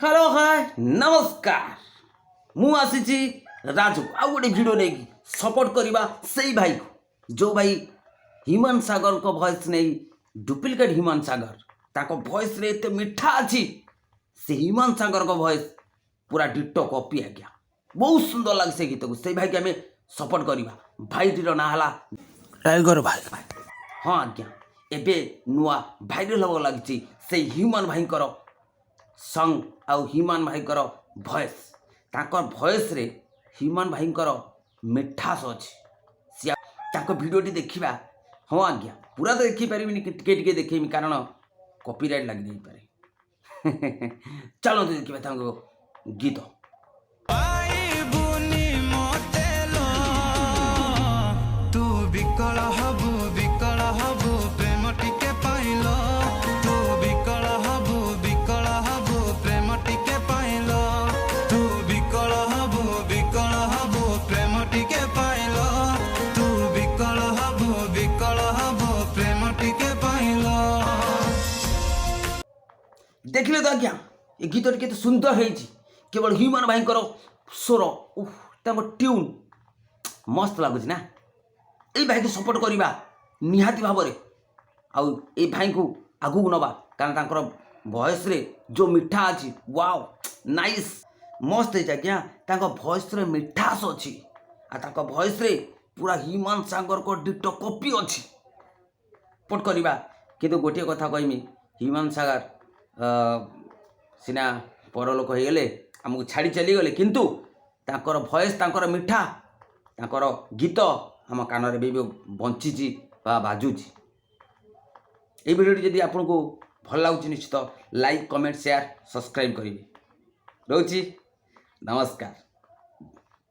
Hello hi नमस्कार मु आसी राजू आउ गोटे भिडियो नहीं सपोर्ट करवा से भाई को जो भाई ह्यूमन सागर को वॉइस नहीं डुप्लिकेट ह्यूमन सागर ताको वॉइस रे एते मिठा अच्छी से ह्यूमन सागर को वॉइस पूरा डिटो कॉपी आज्ञा बहुत सुंदर लगे से गीत को से भाई के आम सपोर्ट करवा भाईटीर ना है टाइगर भाई हाँ आज्ञा एबे नुआ भाइराल हम लगी से ह्यूमन भाई संग आउ ह्यूमन भाई भॉइस ताकर भॉइस रे ह्यूमन भाई मिठास अच्छी भिडियोटी देखा हाँ आज्ञा पूरा तो देखिपारे टिके देखेमी कारण कॉपीराइट लगी पारे चलो देखा गीत देखिले तो आज्ञा ये गीत के सुंदर है केवल ह्यूमन भाई स्वर ट्यून मस्त लगुच ना ये भाई को सपोर्ट करवा निहाती भाव आउ ए भाई को आगू नवा कारण वॉइस रे जो मिठा अच्छी वाओ नाइस मस्त है आज्ञा वॉइस रे मिठास अच्छी आ वॉइस रे पूरा ह्यूमन सागर को डिटो कॉपी अच्छी सपोर्ट करवा किंतु गोटे कथा कहमी ह्यूमन सागर सीना परलोक हो गले आमको छाड़ी चलीगले किंतु ताकर भॉइस ताकर मिठा ताकर गीत आम कान भी बंची बाजुची ये भिडियो जदि आपन को भल लगुच निश्चित लाइक कमेंट शेयर सब्सक्राइब करेंगे रोची नमस्कार।